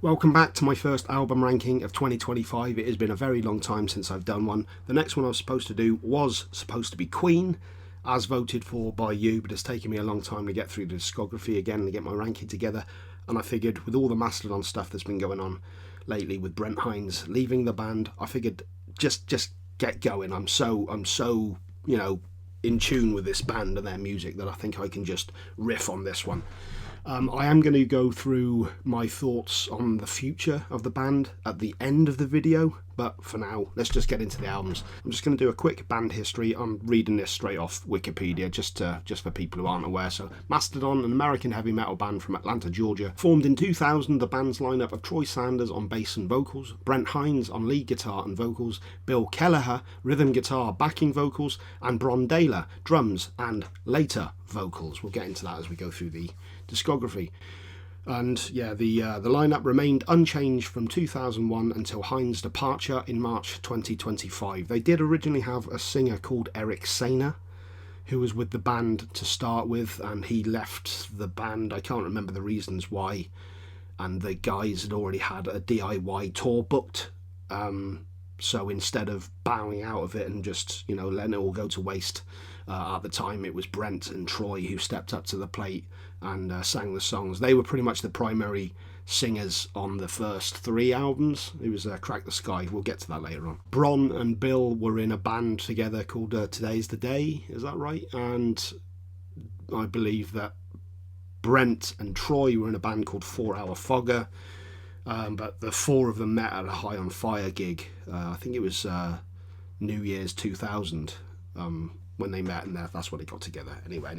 Welcome back to my first album ranking of 2025. It has been a very long time since I've done one. The next one I was supposed to do was supposed to be Queen, as voted for by you, but it's taken me a long time to get through the discography again and get my ranking together. And I figured with all the Mastodon stuff that's been going on lately with Brent Hinds leaving the band, I figured just get going. I'm so in tune with this band and their music that I think I can just riff on this one. I am going to go through my thoughts on the future of the band at the end of the video, but for now, let's just get into the albums. I'm just going to do a quick band history. I'm reading this straight off Wikipedia, just for people who aren't aware. So, Mastodon, an American heavy metal band from Atlanta, Georgia, formed in 2000. The band's lineup of Troy Sanders on bass and vocals, Brent Hinds on lead guitar and vocals, Bill Kelleher, rhythm guitar, backing vocals, and Bron Daler, drums and later vocals. We'll get into that as we go through the discography. And yeah, the lineup remained unchanged from 2001 until Hinds' departure in March 2025. They did originally have a singer called Eric Sainer, who was with the band to start with, and he left the band. I can't remember the reasons why, and the guys had already had a DIY tour booked. So instead of bowing out of it and just, letting it all go to waste, at the time it was Brent and Troy who stepped up to the plate and sang the songs. They were pretty much the primary singers on the first three albums. It was Crack the Skye. We'll get to that later on. Bron and Bill were in a band together called Today's the Day, is that right? And I believe that Brent and Troy were in a band called 4 Hour Fogger. But the four of them met at a High on Fire gig. I think it was New Year's 2000 when they met, and that's when they got together. Anyway.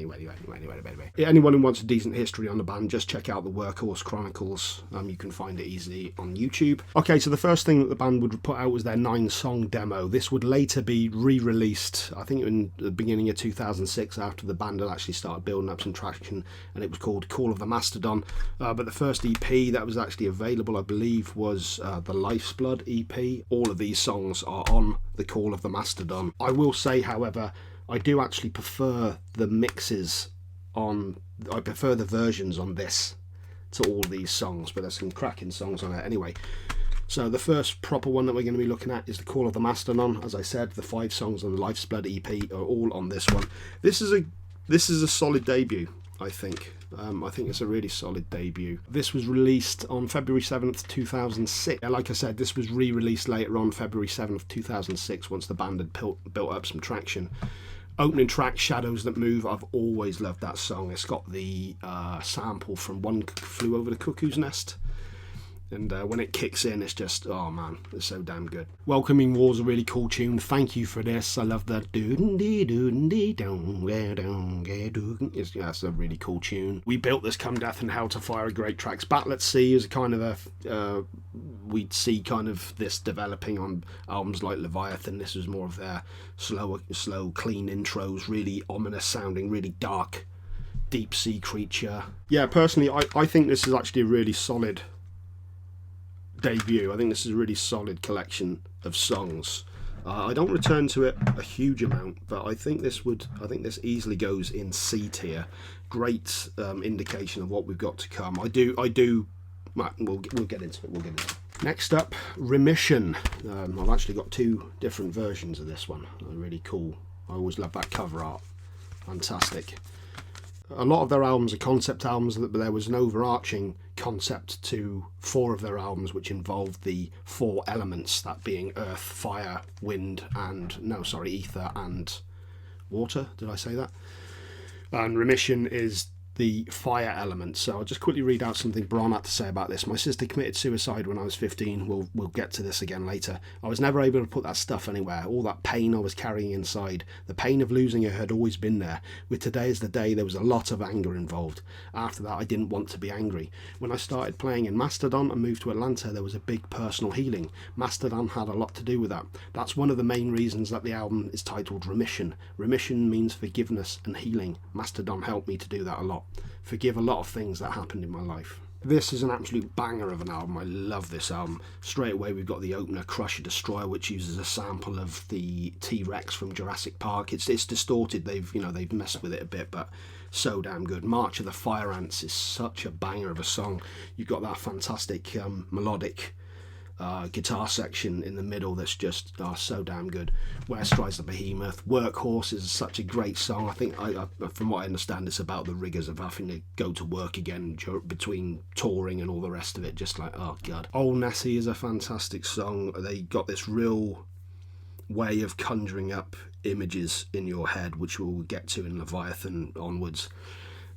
Anyone who wants a decent history on the band, just check out the Workhorse Chronicles. You can find it easily on YouTube. Okay, so the first thing that the band would put out was their 9-song demo. This would later be re-released, I think in the beginning of 2006, after the band had actually started building up some traction, and it was called Call of the Mastodon. But the first EP that was actually available, I believe, was the Life's Blood EP. All of these songs are on the Call of the Mastodon. I will say, however, I do actually prefer the mixes I prefer the versions on this to all these songs, but there's some cracking songs on it anyway. So the first proper one that we're going to be looking at is the Call of the Mastodon. As I said, the 5 songs on the Life's Blood EP are all on this one. This is a solid debut, I think. I think it's a really solid debut. This was released on February 7th, 2006. Like I said, this was re-released later on February 7th, 2006, once the band had built up some traction. Opening track, Shadows That Move, I've always loved that song. It's got the sample from One Flew Over the Cuckoo's Nest. And when it kicks in, it's just, oh man, it's so damn good. Welcoming War's a really cool tune. Thank you for this. I love that. That's a really cool tune. We Built This, Come Death and Hell to Fire are great tracks. Battle at Sea is kind of we'd see kind of this developing on albums like Leviathan. This was more of their slow, clean intros, really ominous sounding, really dark, deep sea creature. Yeah, personally, I think this is actually a really solid debut. I think this is a really solid collection of songs. I don't return to it a huge amount, but I think this easily goes in C tier. Great indication of what we've got to come. I do. We'll get into it. Next up, Remission. I've actually got 2 different versions of this one. They're really cool. I always love that cover art. Fantastic. A lot of their albums are concept albums, but there was an overarching concept to 4 of their albums, which involved the 4 elements, that being earth, fire, wind, ether and water. Did I say that? And Remission is the fire element. So I'll just quickly read out something Bron had to say about this. My sister committed suicide when I was 15. We'll get to this again later. I was never able to put that stuff anywhere. All that pain I was carrying inside. The pain of losing her had always been there. With Today is the Day, there was a lot of anger involved. After that, I didn't want to be angry. When I started playing in Mastodon and moved to Atlanta, there was a big personal healing. Mastodon had a lot to do with that. That's one of the main reasons that the album is titled Remission. Remission means forgiveness and healing. Mastodon helped me to do that a lot. Forgive a lot of things that happened in my life. This is an absolute banger of an album. I love this album. Straight away we've got the opener, Crusher Destroyer, which uses a sample of the T-Rex from Jurassic Park. It's distorted. They've messed with it a bit, but so damn good. March of the Fire Ants is such a banger of a song. You've got that fantastic melodic guitar section in the middle that's just so damn good. Where Strides the Behemoth. Workhorse is such a great song. I think, from what I understand, it's about the rigours of having to go to work again between touring and all the rest of it. Just like, oh god. Old Nessie is a fantastic song. They got this real way of conjuring up images in your head, which we'll get to in Leviathan onwards.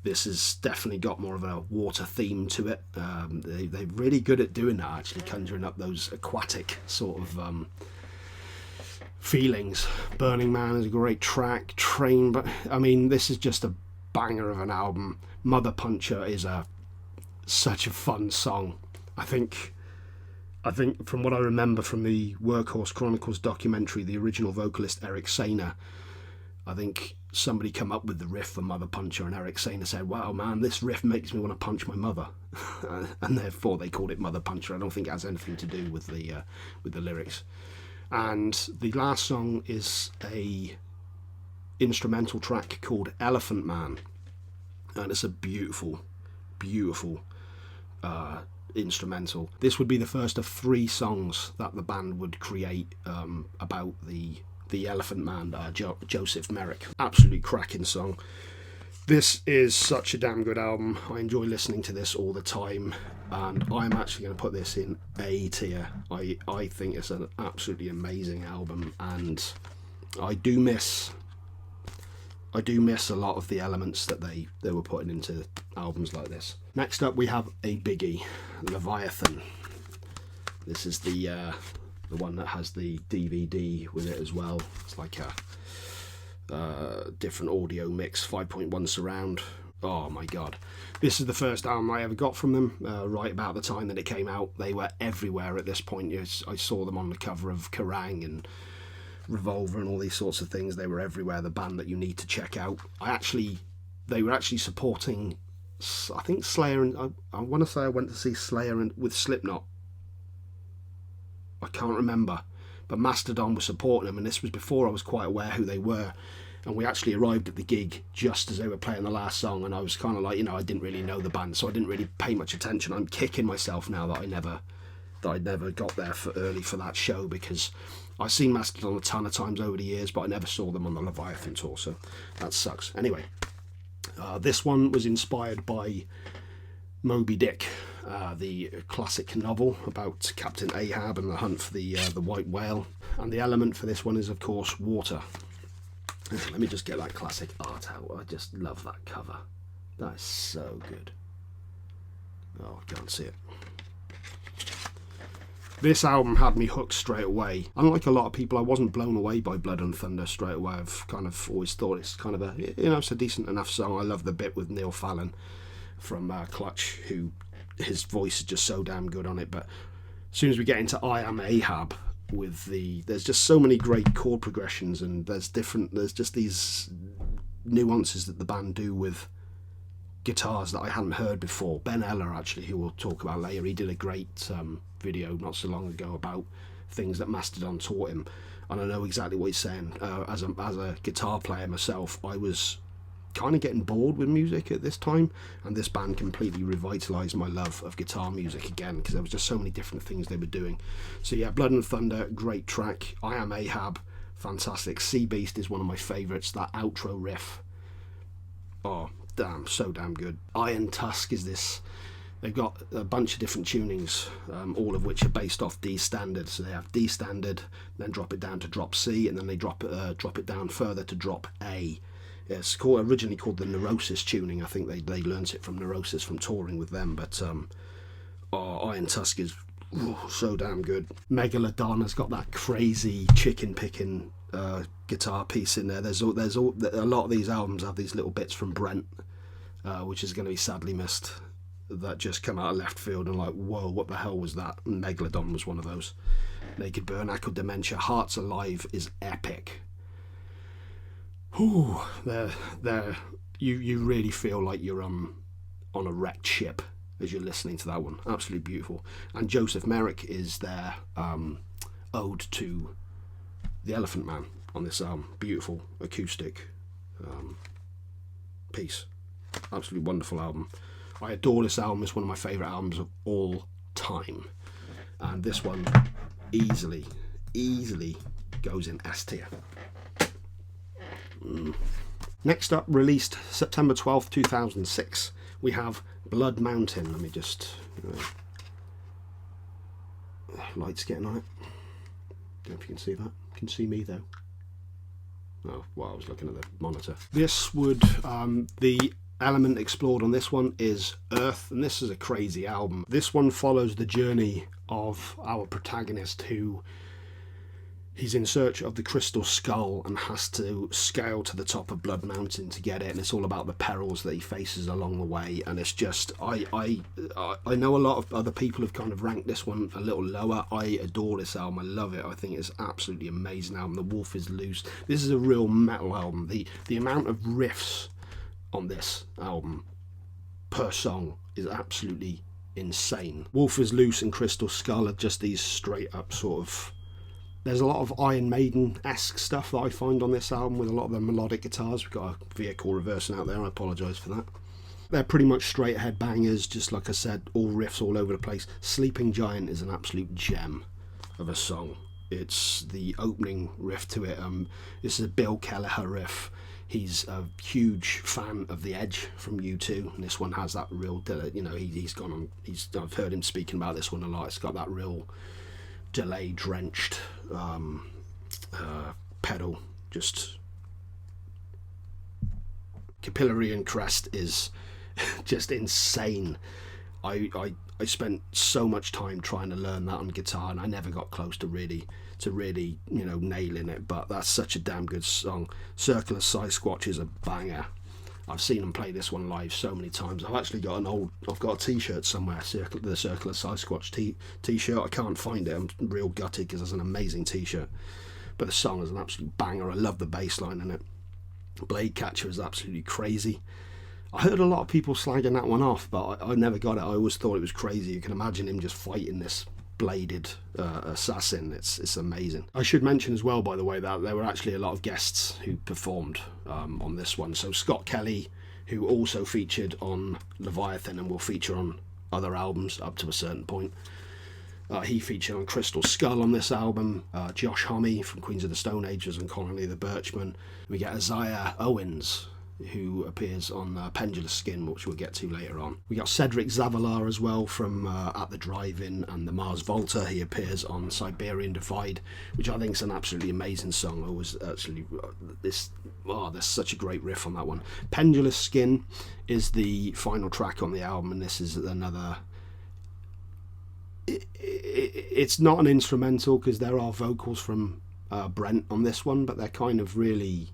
This has definitely got more of a water theme to it. They're really good at doing that, actually, conjuring up those aquatic sort of feelings. Burning Man is a great track. Train, but I mean, this is just a banger of an album. Mother Puncher is such a fun song. I think from what I remember from the Workhorse Chronicles documentary, the original vocalist Eric Sainer, I think somebody come up with the riff for Mother Puncher, and Eric Sainer said, wow man, this riff makes me want to punch my mother. And therefore they called it Mother Puncher. I don't think it has anything to do with the lyrics. And the last song is a instrumental track called Elephant Man, and it's a beautiful instrumental. This would be the first of 3 songs that the band would create about the Elephant Man, Joseph Merrick. Absolutely cracking song. This is such a damn good album. I enjoy listening to this all the time, and I'm actually going to put this in A tier. I think it's an absolutely amazing album, and I do miss a lot of the elements that they were putting into albums like this. Next up we have a biggie, Leviathan. This is the one that has the DVD with it as well. It's like a different audio mix, 5.1 surround. Oh my god. This is the first album I ever got from them, right about the time that it came out. They were everywhere at this point. I saw them on the cover of Kerrang and Revolver and all these sorts of things. They were everywhere, the band that you need to check out. They were actually supporting, I think, Slayer, and I want to say I went to see Slayer with Slipknot. I can't remember, but Mastodon was supporting them, and this was before I was quite aware who they were. And we actually arrived at the gig just as they were playing the last song, and I was kind of like, I didn't really know the band, so I didn't really pay much attention. I'm kicking myself now that I never got there early for that show, because I've seen Mastodon a ton of times over the years, but I never saw them on the Leviathan tour, so that sucks. Anyway, this one was inspired by Moby Dick, the classic novel about Captain Ahab and the hunt for the white whale. And the element for this one is, of course, water. Let me just get that classic art out. I just love that cover. That is so good. Oh, I can't see it. This album had me hooked straight away. Unlike a lot of people, I wasn't blown away by Blood and Thunder straight away. I've kind of always thought it's kind of it's a decent enough song. I love the bit with Neil Fallon from Clutch, who his voice is just so damn good on it. But as soon as we get into I Am Ahab, there's just so many great chord progressions, and there's just these nuances that the band do with guitars that I hadn't heard before. Ben Eller, actually, who we'll talk about later, he did a great video not so long ago about things that Mastodon taught him, and I know exactly what he's saying. As a guitar player myself, I was kind of getting bored with music at this time, and this band completely revitalized my love of guitar music again, because there was just so many different things they were doing. So yeah, Blood and Thunder, great track. I Am Ahab, fantastic. Sea Beast is one of my favorites. That outro riff, oh damn, so damn good. Iron Tusk is this. They've got a bunch of different tunings, all of which are based off D standard. So they have D standard, then drop it down to drop C, and then they drop it down further to drop A. It's originally called the Neurosis tuning. I think they learnt it from Neurosis from touring with them. But Iron Tusk is so damn good. Megalodon has got that crazy chicken picking guitar piece in there. There's a lot of these albums have these little bits from Brent, which is going to be sadly missed, that just come out of left field and like, whoa, what the hell was that? And Megalodon was one of those. Naked Burn, Dementia, Hearts Alive is epic. Ooh, you really feel like you're on a wrecked ship as you're listening to that one. Absolutely beautiful. And Joseph Merrick is their ode to the Elephant Man on this beautiful acoustic piece. Absolutely wonderful album. I adore this album. It's one of my favourite albums of all time. And this one easily goes in S tier. Next up, released September 12th, 2006, we have Blood Mountain. Let me just... light's getting on it. Don't know if you can see that. You can see me though. Oh, well, I was looking at the monitor. This would... the element explored on this one is Earth, and this is a crazy album. This one follows the journey of our protagonist, who he's in search of the crystal skull and has to scale to the top of Blood Mountain to get it, and it's all about the perils that he faces along the way. And it's just, I know a lot of other people have kind of ranked this one a little lower. I adore this album. I love it. I think it's absolutely amazing album. The Wolf is Loose. This is a real metal album. The amount of riffs on this album per song is absolutely insane. Wolf is Loose and Crystal Skull are just these straight up sort of... There's a lot of Iron Maiden-esque stuff that I find on this album with a lot of the melodic guitars. We've got a vehicle reversing out there, I apologise for that. They're pretty much straight ahead bangers, just like I said, all riffs all over the place. Sleeping Giant is an absolute gem of a song. It's the opening riff to it. This is a Bill Kelleher riff. He's a huge fan of The Edge from U2, and this one has that real, you know, he's gone on, I've heard him speaking about this one a lot. It's got that real delay drenched pedal, just Capillary and Crest is just insane. I spent so much time trying to learn that on guitar, and I never got close to really you know, nailing it, but that's such a damn good song. Circular Sasquatch is a banger. I've seen them play this one live so many times. I've actually got I've got a t-shirt somewhere, the Circular Sasquatch t-shirt. I can't find it. I'm real gutted because it's an amazing t-shirt, but the song is an absolute banger. I love the bass line in it. Blade Catcher is absolutely crazy. I heard a lot of people slagging that one off, but I never got it. I always thought it was crazy. You can imagine him just fighting this bladed assassin. It's amazing. I should mention as well, by the way, that there were actually a lot of guests who performed on this one. So Scott Kelly, who also featured on Leviathan and will feature on other albums up to a certain point, he featured on Crystal Skull on this album. Josh Homme from Queens of the Stone Ages and Colony the Birchman. We get Isaiah Owens, who appears on Pendulous Skin, which we'll get to later on. We got Cedric Zavala as well from At the Drive-In and the Mars Volta. He appears on Siberian Divide, which I think is an absolutely amazing song. I was actually there's such a great riff on that one. Pendulous Skin is the final track on the album, and this is another... It's not an instrumental because there are vocals from Brent on this one, but they're kind of really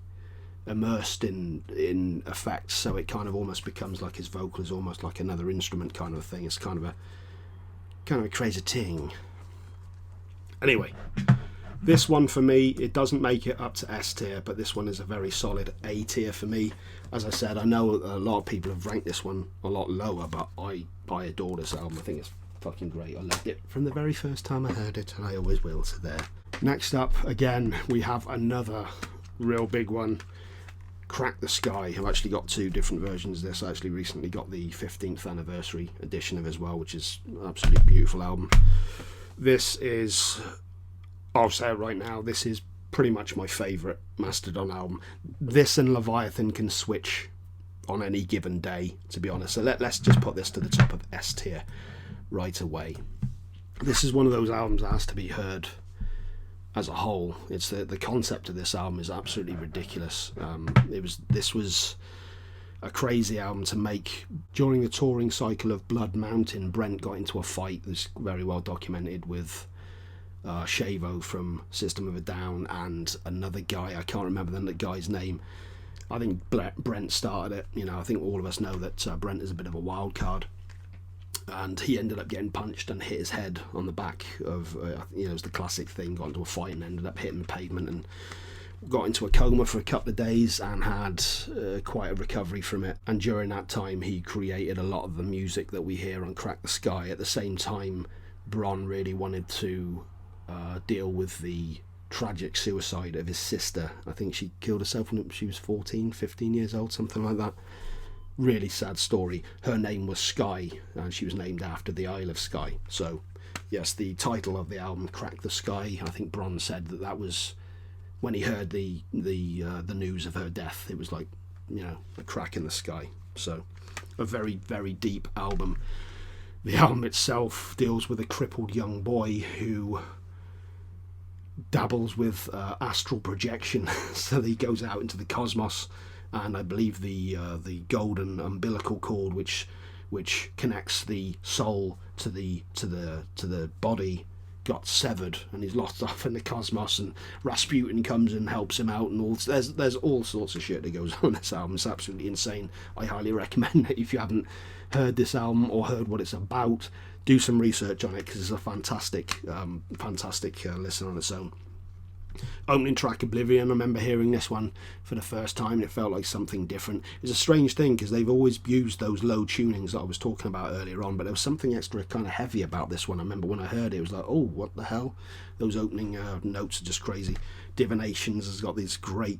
immersed in effects, so it kind of almost becomes like his vocal is almost like another instrument kind of thing. It's kind of a crazy thing. Anyway, this one for me, it doesn't make it up to S tier, but this one is a very solid A tier for me. As I said, I know a lot of people have ranked this one a lot lower, but I adore this album. I think it's fucking great. I loved it from the very first time I heard it, and I always will. So there. Next up, again, we have another real big one. Crack the Skye, who actually got two different versions of this. I actually recently got the 15th anniversary edition of it as well, which is an absolutely beautiful album. This is, I'll say it right now, this is pretty much my favourite Mastodon album. This and Leviathan can switch on any given day, to be honest. So let's just put this to the top of S tier right away. This is one of those albums that has to be heard as a whole. It's the concept of this album is absolutely ridiculous. This was a crazy album to make. During the touring cycle of Blood Mountain, Brent got into a fight that's very well documented with Shavo from System of a Down and another guy. I can't remember the guy's name. I think Brent started it. You know, I think all of us know that Brent is a bit of a wild card. And he ended up getting punched and hit his head on the back of, it was the classic thing, got into a fight and ended up hitting the pavement and got into a coma for a couple of days and had quite a recovery from it. And during that time, he created a lot of the music that we hear on Crack the Skye. At the same time, Bron really wanted to deal with the tragic suicide of his sister. I think she killed herself when she was 14, 15 years old, something like that. really sad story. Her name was Skye, and she was named after the Isle of Skye. So, yes, the title of the album, Crack the Skye, I think Bron said that was when he heard the news of her death. It was like, you know, a crack in the sky. So, a very, very deep album. The album itself deals with a crippled young boy who dabbles with astral projection. So he goes out into the cosmos, and I believe the golden umbilical cord, which connects the soul to the body, got severed, and he's lost off in the cosmos. And Rasputin comes and helps him out, and all there's all sorts of shit that goes on in this album. It's absolutely insane. I highly recommend it if you haven't heard this album or heard what it's about. Do some research on it, because it's a fantastic listen on its own. Opening track, Oblivion. I remember hearing this one for the first time, and it felt like something different. It's a strange thing, because they've always used those low tunings that I was talking about earlier on, but there was something extra kind of heavy about this one. I remember when I heard it, it was like, oh, what the hell? Those opening notes are just crazy. Divinations has got these great,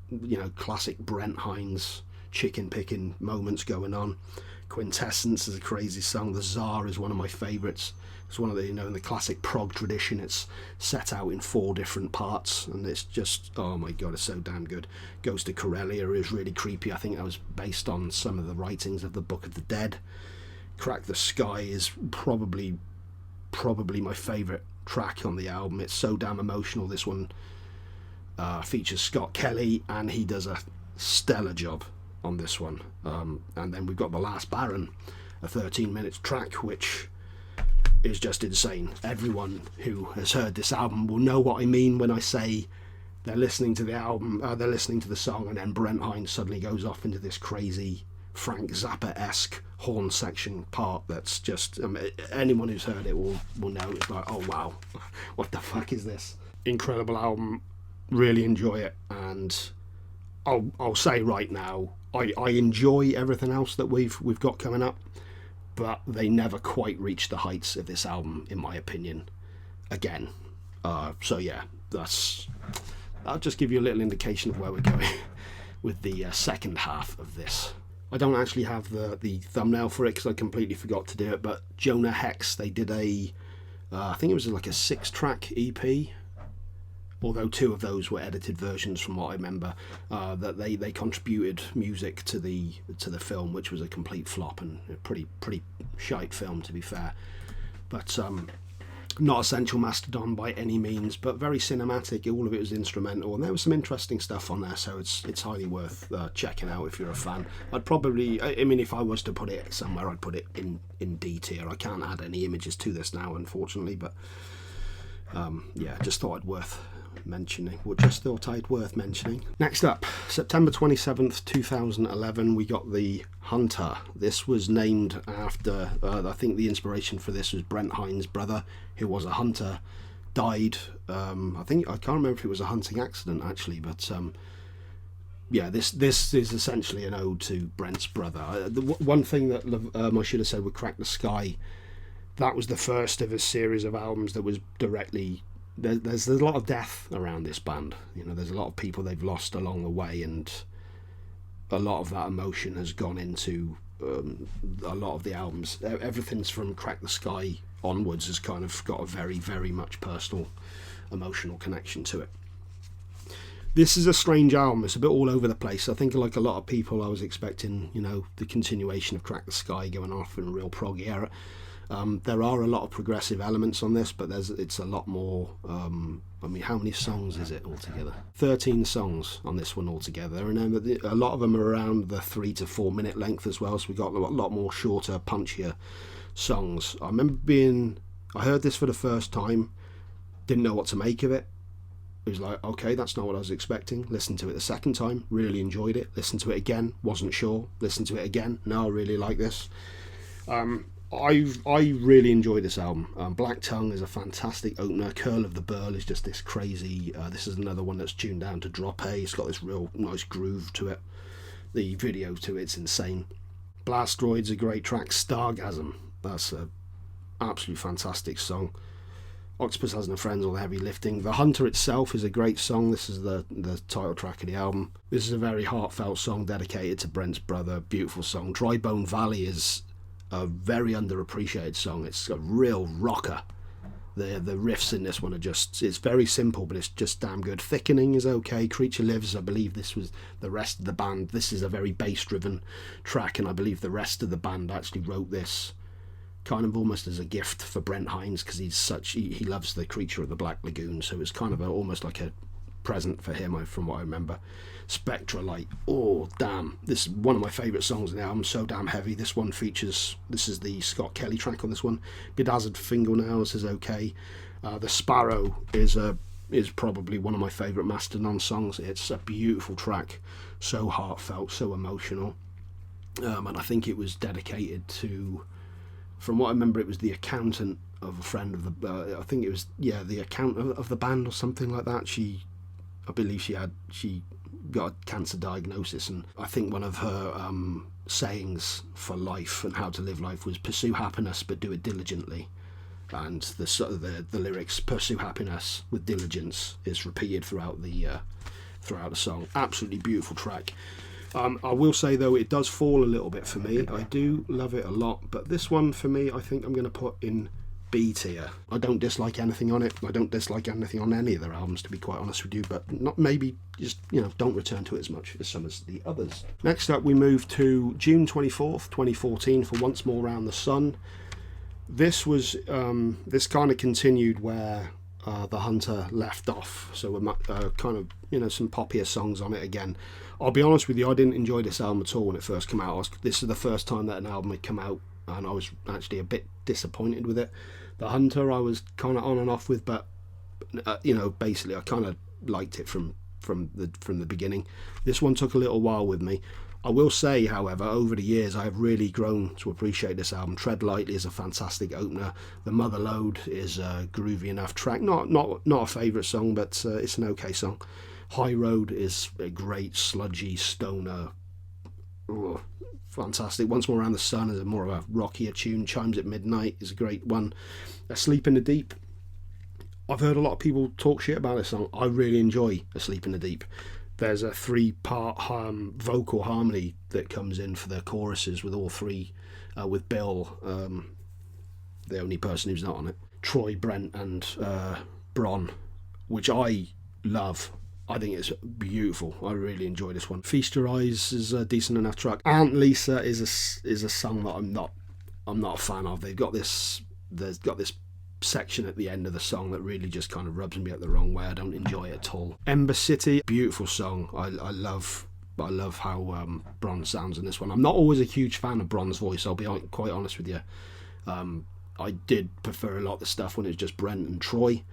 you know, classic Brent Hinds chicken picking moments going on. Quintessence is a crazy song. The Tsar is one of my favourites. It's one of the, you know, in the classic prog tradition, it's set out in 4 different parts, and it's just, oh my god, it's so damn good. Goes to Corellia is really creepy. I think that was based on some of the writings of the Book of the Dead. Crack the Skye is probably my favourite track on the album. It's so damn emotional. This one features Scott Kelly, and he does a stellar job on this one. And then we've got The Last Baron, a 13-minute track, which is just insane. Everyone who has heard this album will know what I mean when I say they're listening to the album, they're listening to the song, and then Brent Hinds suddenly goes off into this crazy Frank Zappa-esque horn section part that's just, anyone who's heard it will know. It's like, oh wow, what the fuck is this? Incredible album, really enjoy it, and I'll say right now, I enjoy everything else that we've got coming up, but they never quite reach the heights of this album, in my opinion, again. So yeah, I'll just give you a little indication of where we're going with the second half of this. I don't actually have the thumbnail for it, because I completely forgot to do it, but Jonah Hex, they did I think it was like a 6-track EP, although 2 of those were edited versions from what I remember, that they contributed music to the film, which was a complete flop and a pretty shite film, to be fair. But not essential Mastodon by any means, but very cinematic. All of it was instrumental, and there was some interesting stuff on there, so it's highly worth checking out if you're a fan. I'd probably, I mean, if I was to put it somewhere, I'd put it in D tier. I can't add any images to this now, unfortunately, but yeah, just thought I'd worth mentioning. Next up, September 27th 2011, we got the Hunter. This was named after, I think the inspiration for this was Brent Hinds' brother, who was a hunter, died. I can't remember if it was a hunting accident actually, but yeah, this is essentially an ode to Brent's brother. The one thing that I should have said with Crack the Skye, that was the first of a series of albums that was directly, there's a lot of death around this band. You know, there's a lot of people they've lost along the way, and a lot of that emotion has gone into a lot of the albums. Everything's from Crack the Skye onwards has kind of got a very, very much personal, emotional connection to it. This is a strange album. It's a bit all over the place. I think, like a lot of people, I was expecting, you know, the continuation of Crack the Skye going off in a real proggy era. There are a lot of progressive elements on this, but it's a lot more. I mean, how many songs is it altogether? 13 songs on this one altogether, and a lot of them are around the 3 to 4 minute length as well. So we got a lot more shorter, punchier songs. I remember I heard this for the first time, didn't know what to make of it. It was like, okay, that's not what I was expecting. Listened to it the second time, really enjoyed it. Listened to it again, wasn't sure. Listened to it again, no, I really like this. I really enjoy this album. Black Tongue is a fantastic opener. Curl of the Burl is just this crazy. This is another one that's tuned down to drop A. It's got this real nice groove to it. The video to it's insane. Blastroid's a great track. Stargasm, that's a absolutely fantastic song. Octopus Has No Friends, All the Heavy Lifting. The Hunter itself is a great song. This is the title track of the album. This is a very heartfelt song dedicated to Brent's brother. Beautiful song. Dry Bone Valley is a very underappreciated song. It's a real rocker. The riffs in this one are just, it's very simple, but it's just damn good. Thickening is okay. Creature Lives, I believe this was the rest of the band. This is a very bass driven track, and I believe the rest of the band actually wrote this kind of almost as a gift for Brent Hinds, because he loves the Creature of the Black Lagoon, so it's kind of almost like a present for him, from what I remember. Spectra Light, oh damn, this is one of my favourite songs in the album. So damn heavy. This one features, this is the Scott Kelly track on this one. Bedazzled Fingernails is okay. The Sparrow is probably one of my favourite Mastodon songs. It's a beautiful track, so heartfelt, so emotional, and I think it was dedicated to, from what I remember, it was the accountant of a friend of the, I think it was, yeah, the accountant of the band or something like that. I believe she got a cancer diagnosis, and I think one of her sayings for life and how to live life was pursue happiness but do it diligently. And the lyrics, pursue happiness with diligence, is repeated throughout the song. Absolutely beautiful track. I will say though, it does fall a little bit for me. I do love it a lot, but this one for me, I think I'm going to put in B tier. I don't dislike anything on it. I don't dislike anything on any of their albums, to be quite honest with you, but not, maybe just, don't return to it as much as some of the others. Next up, we move to June 24th, 2014 for Once More Round the Sun. This was, this kind of continued where The Hunter left off, so kind of, some poppier songs on it again. I'll be honest with you, I didn't enjoy this album at all when it first came out. This is the first time that an album had come out, and I was actually a bit disappointed with it. The Hunter I was kind of on and off with, but basically I kind of liked it from the beginning. This one took a little while with me. I will say, however, over the years I have really grown to appreciate this album. Tread Lightly is a fantastic opener. The Mother Lode is a groovy enough track. Not a favourite song, but it's an okay song. High Road is a great sludgy stoner. Oh, fantastic. Once More Around the Sun is more of a rockier tune. Chimes at Midnight is a great one. Asleep in the Deep. I've heard a lot of people talk shit about this song. I really enjoy Asleep in the Deep. There's a 3-part vocal harmony that comes in for the choruses with all three, with Bill, the only person who's not on it, Troy, Brent and Bron, which I love. I think it's beautiful. I really enjoy this one. Feast Your Eyes is a decent enough track. Aunt Lisa is a song that I'm not a fan of. There's got this section at the end of the song that really just kind of rubs me up the wrong way. I don't enjoy it at all. Ember City, beautiful song. I love how Bron sounds in this one. I'm not always a huge fan of Bron's voice, I'll be quite honest with you. I did prefer a lot of the stuff when it was just Brent and Troy.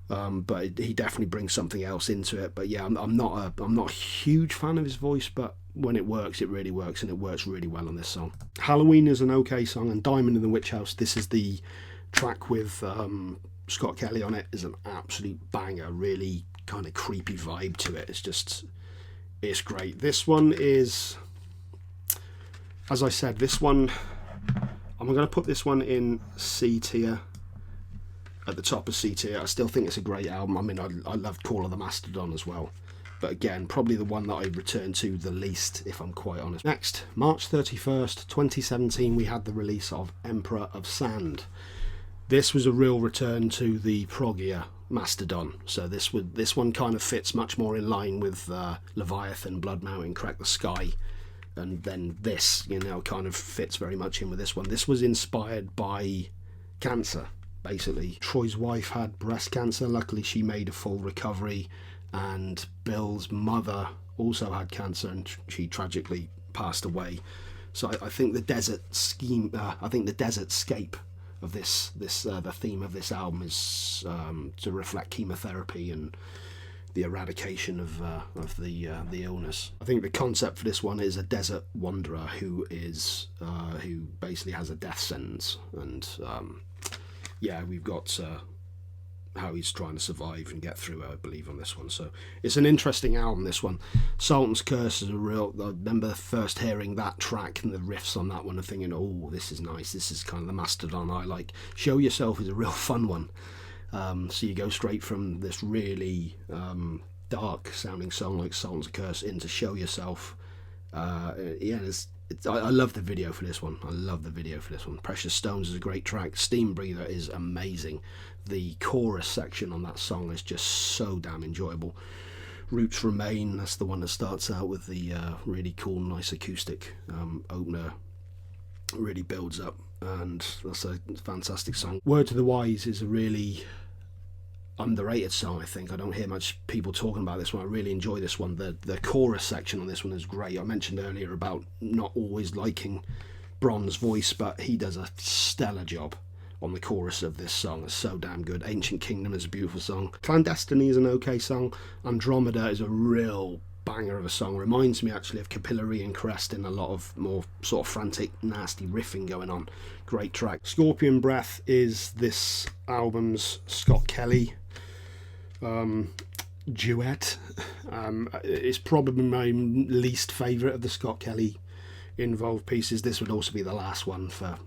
But he definitely brings something else into it. But yeah, I'm not a huge fan of his voice, but when it works, it really works, and it works really well on this song. Halloween is an okay song, and Diamond in the Witch House, this is the track with Scott Kelly on it, is an absolute banger. Really kind of creepy vibe to it. It's great. This one is, as I said, I'm going to put this one in C tier. At the top of C tier. I still think it's a great album. I mean, I loved Call of the Mastodon as well, but again, probably the one that I return to the least, if I'm quite honest. Next, March 31st 2017, we had the release of Emperor of Sand. This was a real return to the proggier Mastodon, so this one kind of fits much more in line with Leviathan, Blood Mountain, Crack the Skye, and then this kind of fits very much in with this one. This was inspired by cancer. Basically, Troy's wife had breast cancer. Luckily, she made a full recovery, and Bill's mother also had cancer, and she tragically passed away. So I think the desert scape of this the theme of this album is to reflect chemotherapy and the eradication of the illness. I think the concept for this one is a desert wanderer who basically has a death sentence, and we've got how he's trying to survive and get through it, I believe, on this one. So it's an interesting album, this one. Sultan's Curse is I remember first hearing that track and the riffs on that one and thinking, oh, this is nice. This is kind of the Mastodon I like. Show Yourself is a real fun one. So you go straight from this really dark sounding song like Sultan's Curse into Show Yourself. Yeah, I love the video for this one. I love the video for this one. Precious Stones is a great track. Steam Breather is amazing. The chorus section on that song is just so damn enjoyable. Roots Remain, that's the one that starts out with the really cool, nice acoustic opener. Really builds up, and that's a fantastic song. Word to the Wise is a really underrated song, I think. I don't hear much people talking about this one. I really enjoy this one. The chorus section on this one is great. I mentioned earlier about not always liking Bron's voice, but he does a stellar job on the chorus of this song. It's so damn good. Ancient Kingdom is a beautiful song. Clandestiny is an okay song. Andromeda is a real banger of a song. Reminds me actually of Capillary and Crest in a lot of more sort of frantic, nasty riffing going on. Great track. Scorpion Breath is this album's Scott Kelly duet. It's probably my least favourite of the Scott Kelly involved pieces. This would also be the last one for,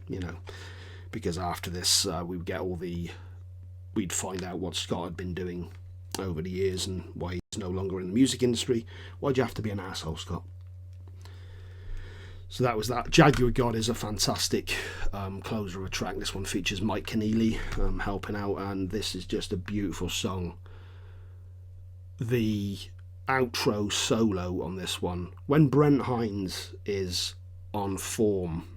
because after this we'd find out what Scott had been doing over the years and why he's no longer in the music industry. Why'd you have to be an asshole, Scott? So that was that. Jaguar God is a fantastic closer of a track. This one features Mike Keneally helping out, and this is just a beautiful song. The outro solo on this one, when Brent Hinds is on form,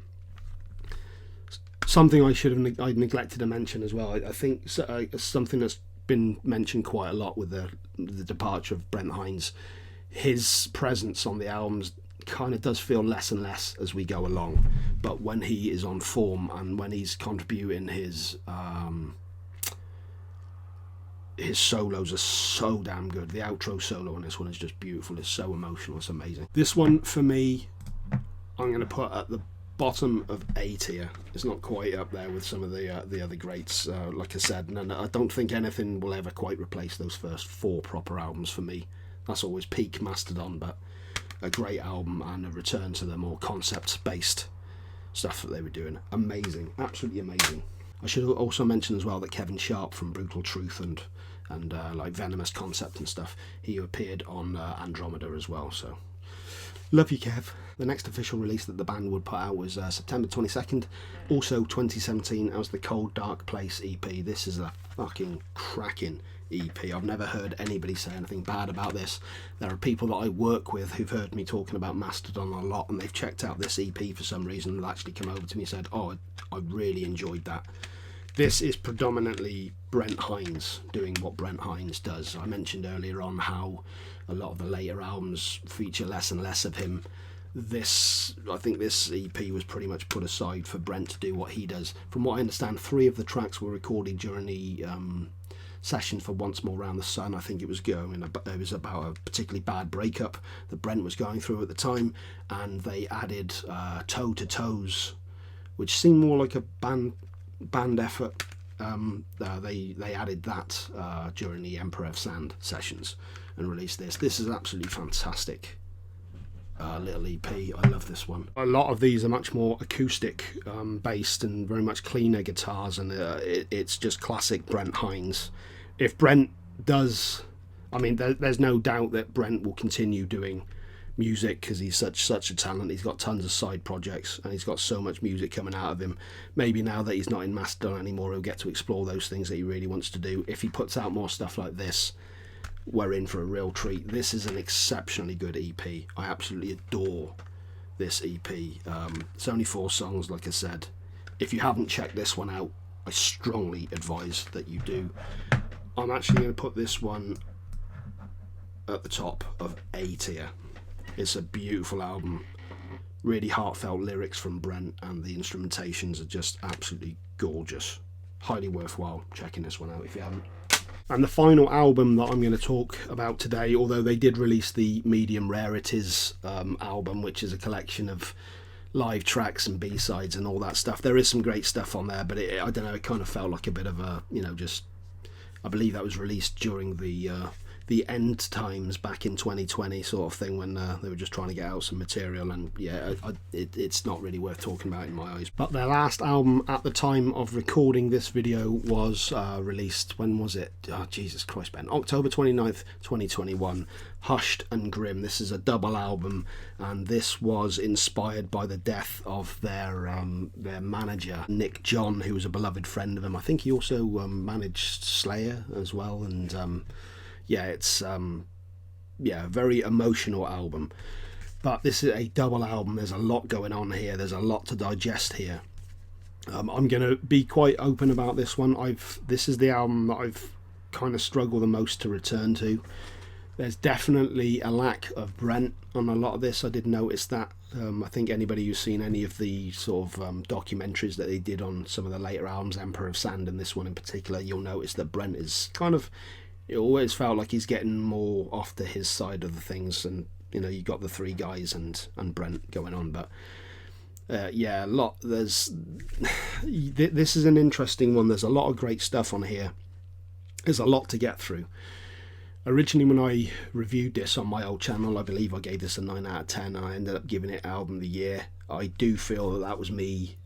something I'd neglected to mention as well. I think something that's been mentioned quite a lot with the departure of Brent Hinds. His presence on the albums kind of does feel less and less as we go along, but when he is on form and when he's contributing, his solos are so damn good. The outro solo on this one is just beautiful. It's so emotional. It's amazing. This one for me, I'm going to put at the bottom of A tier. It's not quite up there with some of the other greats, like I said, and I don't think anything will ever quite replace those first 4 proper albums for me. That's always peak Mastodon, but a great album and a return to the more concept-based stuff that they were doing. Amazing, absolutely amazing. I should also mention as well that Kevin Sharp from Brutal Truth and like Venomous Concept and stuff, he appeared on Andromeda as well, so love you, Kev. The next official release that the band would put out was September 22nd, also 2017, as the Cold Dark Place EP. This is a fucking cracking EP. I've never heard anybody say anything bad about this. There are people that I work with who've heard me talking about Mastodon a lot, and they've checked out this EP for some reason and actually come over to me and said, oh, I really enjoyed that. This is predominantly Brent Hinds doing what Brent Hinds does. I mentioned earlier on how a lot of the later albums feature less and less of him. I think this EP was pretty much put aside for Brent to do what he does. From what I understand, 3 of the tracks were recorded during the session for Once More Round the Sun. I think it was about a particularly bad breakup that Brent was going through at the time, and they added Toe to Toes, which seemed more like a band effort. They added that during the Emperor of Sand sessions and released this. This is absolutely fantastic little EP. I love this one. A lot of these are much more acoustic based and very much cleaner guitars, and it's just classic Brent Hinds. If Brent does, there's no doubt that Brent will continue doing music because he's such a talent. He's got tons of side projects and he's got so much music coming out of him. Maybe now that he's not in Mastodon anymore, he'll get to explore those things that he really wants to do. If he puts out more stuff like this, we're in for a real treat. This is an exceptionally good EP. I absolutely adore this EP. It's only 4 songs, like I said. If you haven't checked this one out, I strongly advise that you do. I'm actually going to put this one at the top of A tier. It's a beautiful album, really heartfelt lyrics from Brent, and the instrumentations are just absolutely gorgeous. Highly worthwhile checking this one out if you haven't. And the final album that I'm going to talk about today, although they did release the Medium Rarities album, which is a collection of live tracks and B-sides and all that stuff. There is some great stuff on there, but it kind of felt like a bit of a, I believe that was released during the the end times back in 2020 sort of thing, when they were just trying to get out some material, and yeah, it's not really worth talking about in my eyes. But their last album at the time of recording this video was released, when was it? Oh, Jesus Christ, Ben. October 29th, 2021. Hushed and Grimm. This is a double album, and this was inspired by the death of their manager, Nick John, who was a beloved friend of him. I think he also managed Slayer as well, and yeah, it's a very emotional album. But this is a double album. There's a lot going on here. There's a lot to digest here. I'm going to be quite open about this one. This is the album that I've kind of struggled the most to return to. There's definitely a lack of Brent on a lot of this. I did notice that. I think anybody who's seen any of the sort of documentaries that they did on some of the later albums, Emperor of Sand and this one in particular, you'll notice that Brent is kind of, it always felt like he's getting more off to his side of the things, and you know, you got the three guys and Brent going on. But yeah, a lot. This is an interesting one. There's a lot of great stuff on here. There's a lot to get through. Originally, when I reviewed this on my old channel, I believe I gave this a 9 out of 10, and I ended up giving it Album of the Year. I do feel that was me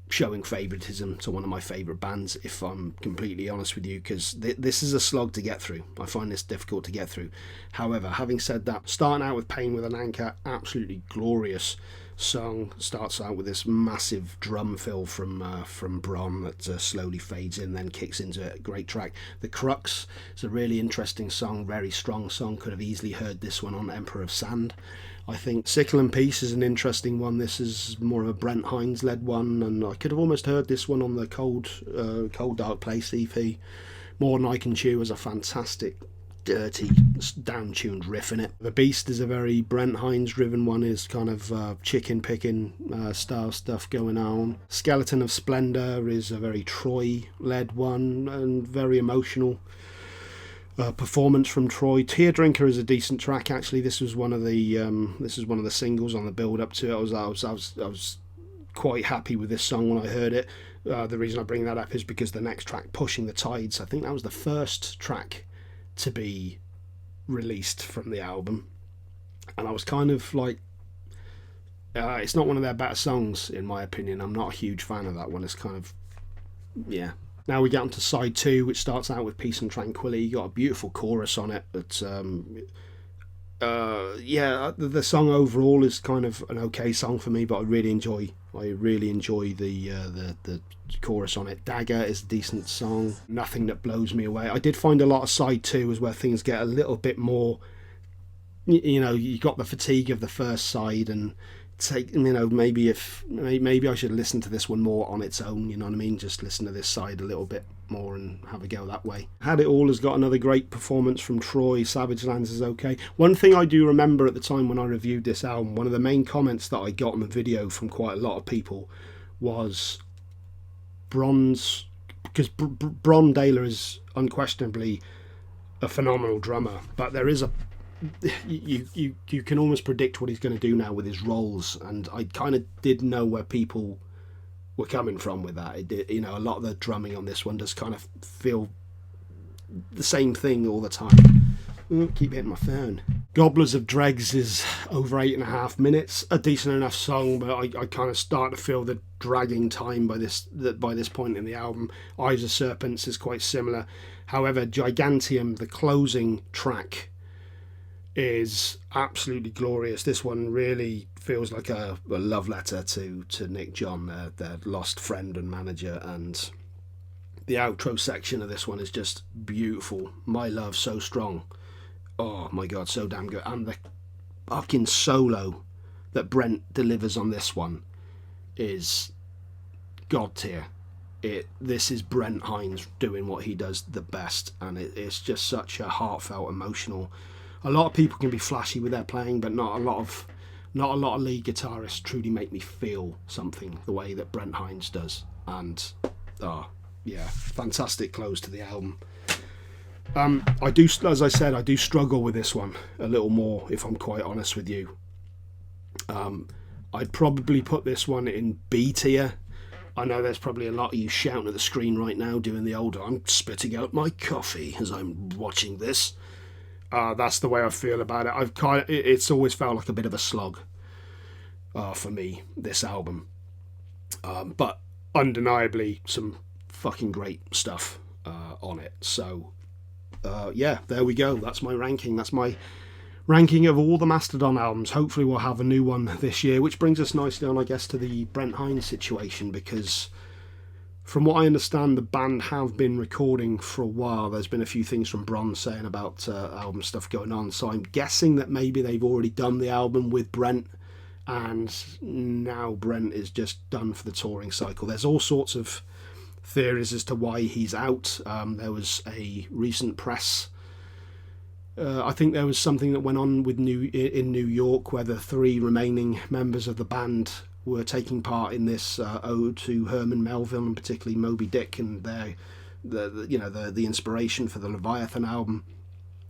showing favouritism to one of my favourite bands, if I'm completely honest with you, because this is a slog to get through. I find this difficult to get through. However, having said that, starting out with Pain with an Anchor, absolutely glorious song. Starts out with this massive drum fill from Bron that slowly fades in, then kicks into a great track. The Crux is a really interesting song, very strong song. Could have easily heard this one on Emperor of Sand. I think Sickle and Peace is an interesting one. This is more of a Brent Hinds led one, and I could have almost heard this one on the Cold Dark Place EP. More Than I Can Chew is a fantastic, dirty, down-tuned riff in it. The Beast is a very Brent Hinds driven one, is kind of chicken picking style stuff going on. Skeleton of Splendor is a very Troy led one and very emotional performance from Troy. Tear Drinker is a decent track actually. This was one of the singles on the build up to it. I was quite happy with this song when I heard it. The reason I bring that up is because the next track, Pushing the Tides, I think that was the first track to be released from the album, and I was kind of like, it's not one of their better songs in my opinion. I'm not a huge fan of that one. It's kind of, yeah. Now we get onto side 2, which starts out with Peace and Tranquility. You got a beautiful chorus on it. It's yeah, the song overall is kind of an okay song for me, but I really enjoy the chorus on it. Dagger is a decent song. Nothing That Blows Me Away. I did find a lot of side 2 is where things get a little bit more, you know, you got the fatigue of the first side, and take, you know, maybe I should listen to this one more on its own, you know what I mean, just listen to this side a little bit more and have a go that way. Had It All has got another great performance from Troy. Savage Lands is okay. One thing I do remember at the time when I reviewed this album, one of the main comments that I got on the video from quite a lot of people was Bron's, because Bron Daler is unquestionably a phenomenal drummer, but there is a you can almost predict what he's going to do now with his rolls, and I kind of did know where people were coming from with that. It did, you know, a lot of the drumming on this one does kind of feel the same thing all the time. Ooh, keep hitting my phone. Gobblers of Dregs is over 8.5 minutes, a decent enough song, but I kind of start to feel the dragging time by this point in the album. Eyes of Serpents is quite similar. However, Gigantium, the closing track, is absolutely glorious. This one really feels like a love letter to Nick John, their lost friend and manager, and the outro section of this one is just beautiful. My Love So Strong, oh my god, so damn good. And the fucking solo that Brent delivers on this one is god tier. This is Brent Hinds doing what he does the best, and it's just such a heartfelt, emotional. A lot of people can be flashy with their playing, but not a lot of lead guitarists truly make me feel something the way that Brent Hinds does. And yeah, fantastic close to the album. I do, as I said, I do struggle with this one a little more, if I'm quite honest with you. I'd probably put this one in B tier, I know there's probably a lot of you shouting at the screen right now doing the old I'm spitting out my coffee as I'm watching this. That's the way I feel about it. It's always felt like a bit of a slog for me, this album. But undeniably some fucking great stuff on it. So yeah, there we go. That's my ranking. That's my ranking of all the Mastodon albums. Hopefully we'll have a new one this year, which brings us nicely on, I guess, to the Brent Hinds situation, because from what I understand, the band have been recording for a while. There's been a few things from Bron saying about album stuff going on, so I'm guessing that maybe they've already done the album with Brent, and now Brent is just done for the touring cycle. There's all sorts of theories as to why he's out. There was a recent press I think there was something that went on with in New York where the 3 remaining members of the band were taking part in this ode to Herman Melville, and particularly Moby Dick, and the inspiration for the Leviathan album.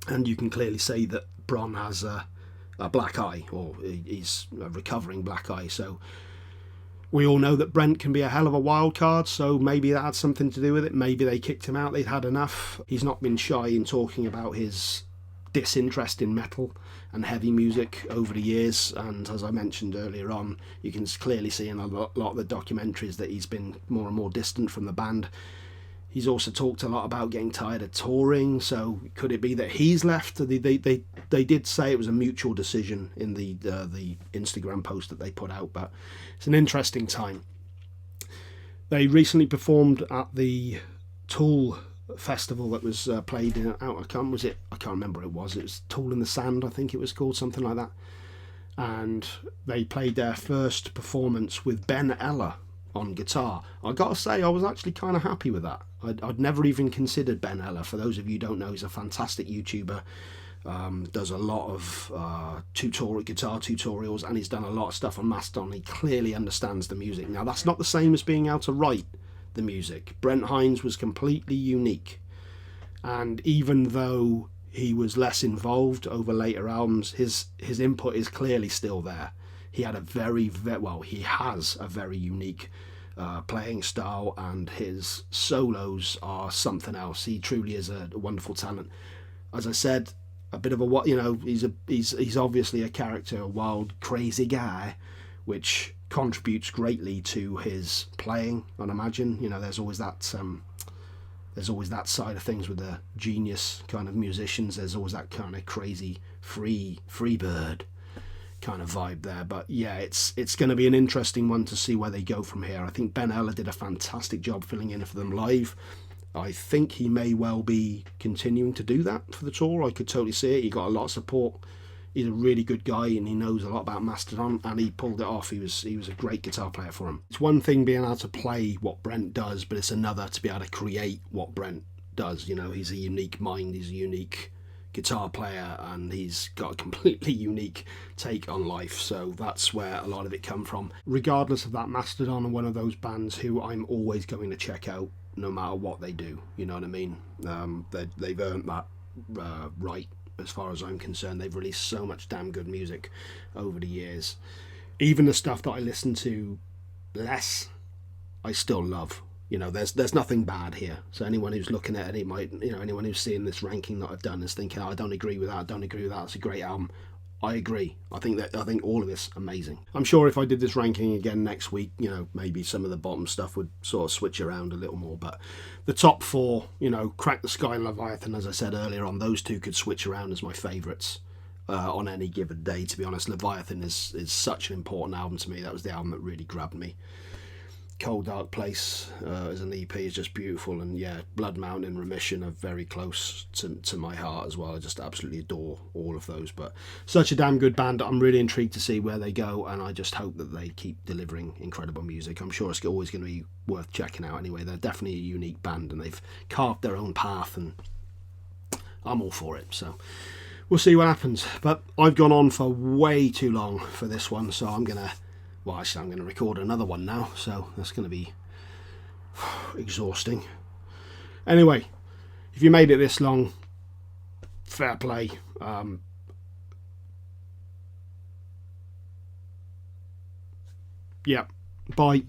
And you can clearly see that Bron has a black eye, or he's a recovering black eye. So we all know that Brent can be a hell of a wild card, so maybe that had something to do with it. Maybe they kicked him out, they'd had enough. He's not been shy in talking about his disinterest in metal and heavy music over the years, and as I mentioned earlier on, you can clearly see in a lot of the documentaries that he's been more and more distant from the band. He's also talked a lot about getting tired of touring, so could it be that he's left? They did say it was a mutual decision in the Instagram post that they put out, but it's an interesting time. They recently performed at the Tool festival that was played out. I can't remember what it was. It was Tool in the Sand, I think it was called, something like that. And they played their first performance with Ben Eller on guitar. I gotta say, I was actually kind of happy with that. I'd never even considered Ben Eller. For those of you who don't know, he's a fantastic YouTuber. Does a lot of guitar tutorials, and he's done a lot of stuff on Mastodon. He clearly understands the music. Now, that's not the same as being able to write the music. Brent Hinds was completely unique, and even though he was less involved over later albums, his input is clearly still there. He had he has a very unique playing style, and his solos are something else. He truly is a wonderful talent. As I said, a bit of a he's obviously a character, a wild, crazy guy, which contributes greatly to his playing. I'd imagine, there's always that side of things with the genius kind of musicians. There's always that kind of crazy free bird kind of vibe there. But yeah, it's going to be an interesting one to see where they go from here. I think Ben Eller did a fantastic job filling in for them live. I think he may well be continuing to do that for the tour. I could totally see it. He got a lot of support. He's a really good guy, and he knows a lot about Mastodon, and he pulled it off. He was a great guitar player for him. It's one thing being able to play what Brent does, but it's another to be able to create what Brent does. He's a unique mind, he's a unique guitar player, and he's got a completely unique take on life. So that's where a lot of it come from. Regardless of that, Mastodon are one of those bands who I'm always going to check out no matter what they do. You know what I mean? They've earned that right. As far as I'm concerned, they've released so much damn good music over the years. Even the stuff that I listen to less, I still love. There's nothing bad here. So anyone who's looking at it might, anyone who's seeing this ranking that I've done is thinking, I don't agree with that. It's a great album. I agree. I think all of this amazing. I'm sure if I did this ranking again next week, maybe some of the bottom stuff would sort of switch around a little more. But the top 4, Crack the Skye and Leviathan, as I said earlier on, those 2 could switch around as my favourites on any given day. To be honest, Leviathan is such an important album to me. That was the album that really grabbed me. Cold Dark Place as an EP is just beautiful, and yeah, Blood Mountain and Remission are very close to my heart as well. I just absolutely adore all of those. But such a damn good band. I'm really intrigued to see where they go, and I just hope that they keep delivering incredible music. I'm sure it's always going to be worth checking out anyway. They're definitely a unique band, and they've carved their own path, and I'm all for it. So we'll see what happens. But I've gone on for way too long for this one, so I'm going to record another one now, so that's going to be exhausting. Anyway, if you made it this long, fair play. Yeah, bye.